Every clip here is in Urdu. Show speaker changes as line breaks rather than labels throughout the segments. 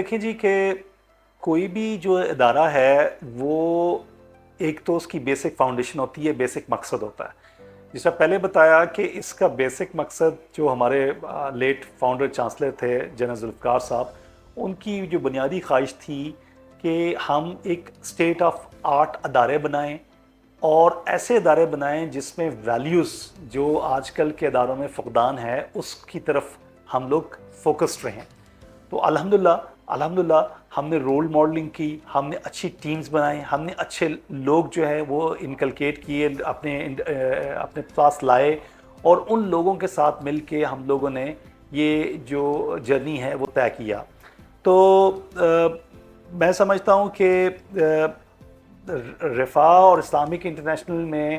دیکھیں جی کہ کوئی بھی جو ادارہ ہے وہ ایک تو اس کی بیسک فاؤنڈیشن ہوتی ہے، بیسک مقصد ہوتا ہے. جس طرح پہلے بتایا کہ اس کا بیسک مقصد جو ہمارے لیٹ فاؤنڈر چانسلر تھے جنرل ذوالفقار صاحب، ان کی جو بنیادی خواہش تھی کہ ہم ایک اسٹیٹ آف آرٹ ادارے بنائیں اور ایسے ادارے بنائیں جس میں ویلیوز جو آج کل کے اداروں میں فقدان ہے اس کی طرف ہم لوگ فوکسڈ رہیں. تو الحمدللہ ہم نے رول ماڈلنگ کی، ہم نے اچھی ٹیمز بنائیں، ہم نے اچھے لوگ جو ہے وہ انکلکیٹ کیے، اپنے پاس لائے، اور ان لوگوں کے ساتھ مل کے ہم لوگوں نے یہ جو جرنی ہے وہ طے کیا. تو میں سمجھتا ہوں کہ رفاہ اور اسلامک انٹرنیشنل میں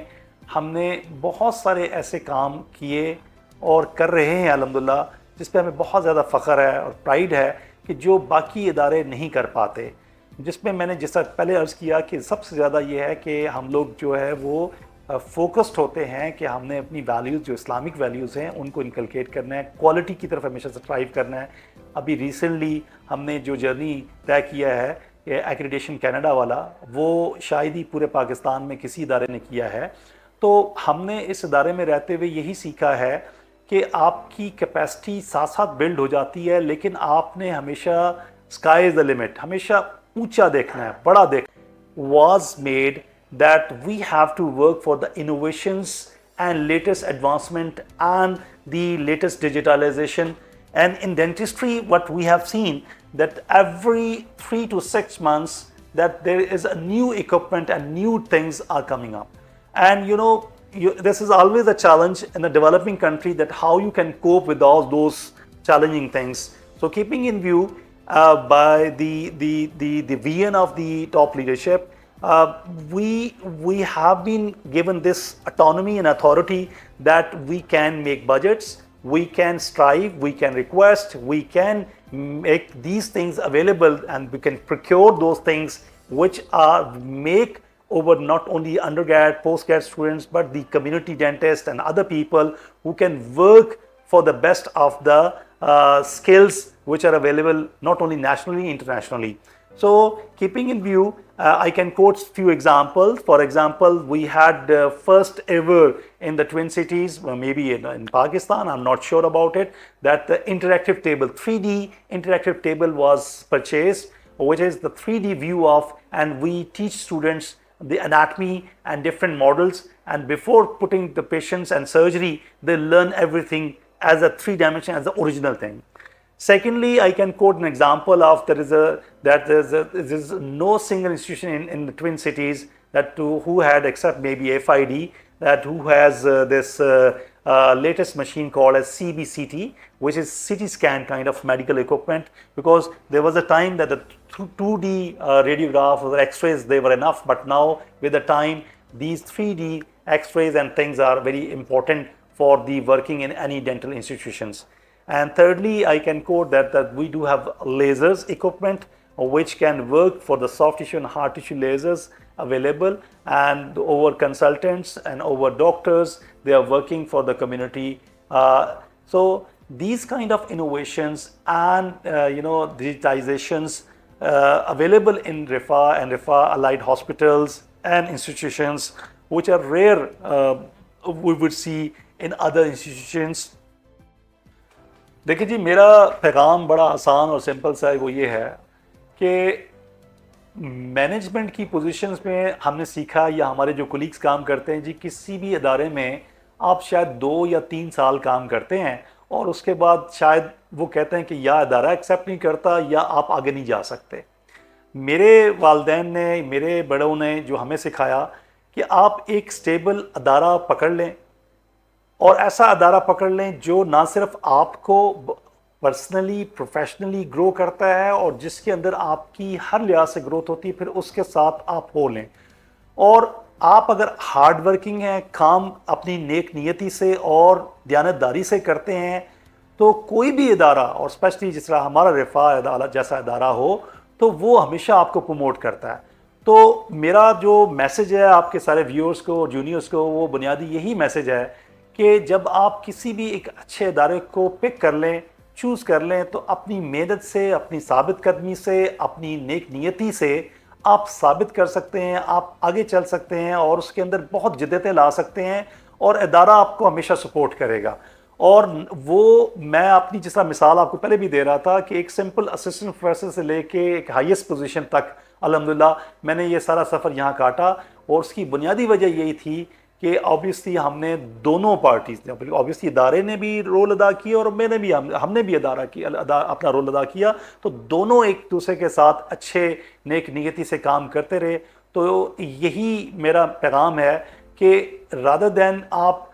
ہم نے بہت سارے ایسے کام کیے اور کر رہے ہیں الحمدللہ، جس پہ ہمیں بہت زیادہ فخر ہے اور پرائیڈ ہے کہ جو باقی ادارے نہیں کر پاتے. جس میں نے جس طرح پہلے عرض کیا کہ سب سے زیادہ یہ ہے کہ ہم لوگ جو ہے وہ فوکسڈ ہوتے ہیں کہ ہم نے اپنی ویلیوز جو اسلامک ویلیوز ہیں ان کو انکلکیٹ کرنا ہے، کوالٹی کی طرف ہمیشہ سٹرائیو کرنا ہے. ابھی ریسنٹلی ہم نے جو جرنی طے کیا ہے ایکریڈیشن کینیڈا والا، وہ شاید ہی پورے پاکستان میں کسی ادارے نے کیا ہے. تو ہم نے اس ادارے میں رہتے ہوئے یہی سیکھا ہے کہ آپ کی کیپیسٹی ساتھ ساتھ بلڈ ہو جاتی ہے، لیکن آپ نے ہمیشہ اسکائی از دا لمٹ، ہمیشہ اونچا دیکھنا ہے، بڑا دیکھنا ہے. Was made that we have to work for the innovations and latest advancement and the latest digitalization. And in dentistry, what we have seen that every 3 to 6 months that there is a new equipment and new things are coming up. And this is always a challenge in a developing country, that how you can cope with all those challenging things. So keeping in view by the vision of the top leadership, we have been given this autonomy and authority that we can make budgets, we can strive, we can request, we can make these things available, and we can procure those things which are make over not only undergrad, postgrad students, but the community dentists and other people who can work for the best of the skills which are available not only nationally, internationally. So keeping in view, I can quote few examples. For example, we had first ever in the Twin Cities, maybe in Pakistan, I'm not sure about it, that the interactive table, 3D interactive table was purchased, which is the 3D view of, and we teach students the anatomy and different models, and before putting the patients and surgery, they learn everything as a 3-dimension, as the original thing. Secondly, I can quote an example of there is no single institution in the Twin Cities who had, except maybe FID, that who has this latest machine called as CBCT, which is CT scan kind of medical equipment, because there was a time that the 2D radiograph or X-rays, they were enough, but now with the time these 3D X-rays and things are very important for the working in any dental institutions. And thirdly, I can quote that we do have lasers equipment which can work for the soft tissue and hard tissue lasers available, and over consultants and over doctors, they are working for the community. So these kind of innovations and digitizations available in Rifah and Rifah allied hospitals and institutions, which are rare we would see in other institutions. دیکھیں جی، میرا پیغام بڑا آسان اور سمپل سا ہے، وہ یہ ہے کہ مینجمنٹ کی پوزیشنز میں ہم نے سیکھا، یا ہمارے جو کولیگز کام کرتے ہیں جی، کسی بھی ادارے میں آپ شاید 2 یا 3 سال کام کرتے ہیں اور اس کے بعد شاید وہ کہتے ہیں کہ یا ادارہ ایکسیپٹ نہیں کرتا یا آپ آگے نہیں جا سکتے. میرے والدین نے، میرے بڑوں نے جو ہمیں سکھایا کہ آپ ایک سٹیبل ادارہ پکڑ لیں، اور ایسا ادارہ پکڑ لیں جو نہ صرف آپ کو پرسنلی پروفیشنلی گرو کرتا ہے اور جس کے اندر آپ کی ہر لحاظ سے گروتھ ہوتی ہے، پھر اس کے ساتھ آپ ہو لیں. اور آپ اگر ہارڈ ورکنگ ہیں، کام اپنی نیک نیتی سے اور دیانتداری سے کرتے ہیں، تو کوئی بھی ادارہ، اور اسپیشلی جس طرح ہمارا رفاہ جیسا ادارہ ہو، تو وہ ہمیشہ آپ کو پروموٹ کرتا ہے. تو میرا جو میسج ہے آپ کے سارے ویورز کو اور جونیئرز کو، وہ بنیادی یہی میسج ہے کہ جب آپ کسی بھی ایک اچھے ادارے کو پک کر لیں، چوز کر لیں تو اپنی محنت سے، اپنی ثابت قدمی سے، اپنی نیک نیتی سے آپ ثابت کر سکتے ہیں، آپ آگے چل سکتے ہیں اور اس کے اندر بہت جدتیں لا سکتے ہیں، اور ادارہ آپ کو ہمیشہ سپورٹ کرے گا۔ اور وہ میں اپنی جس طرح مثال آپ کو پہلے بھی دے رہا تھا کہ ایک سمپل اسسٹنٹ پروفیسر سے لے کے ایک ہائیسٹ پوزیشن تک الحمدللہ میں نے یہ سارا سفر یہاں کاٹا، اور اس کی بنیادی وجہ یہی تھی کہ آبویسلی ہم نے دونوں پارٹیز نے، آبویسلی ادارے نے بھی رول ادا کیا اور میں نے بھی، ہم نے بھی اپنا رول ادا کیا، تو دونوں ایک دوسرے کے ساتھ اچھے نیک نیتی سے کام کرتے رہے۔ تو یہی میرا پیغام ہے کہ رادر دین آپ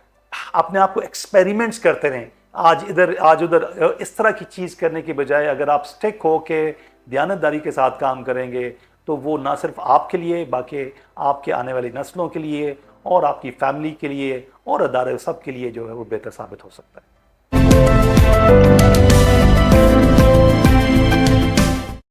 اپنے آپ کو ایکسپیریمنٹس کرتے رہیں، آج ادھر آج ادھر، اس طرح کی چیز کرنے کے بجائے اگر آپ سٹک ہو کے دیانتداری کے ساتھ کام کریں گے تو وہ نہ صرف آپ کے لیے، باقی آپ کے آنے والی نسلوں کے لیے اور آپ کی فیملی کے لیے اور ادارے سب کے لیے جو ہے وہ بہتر ثابت ہو سکتا ہے۔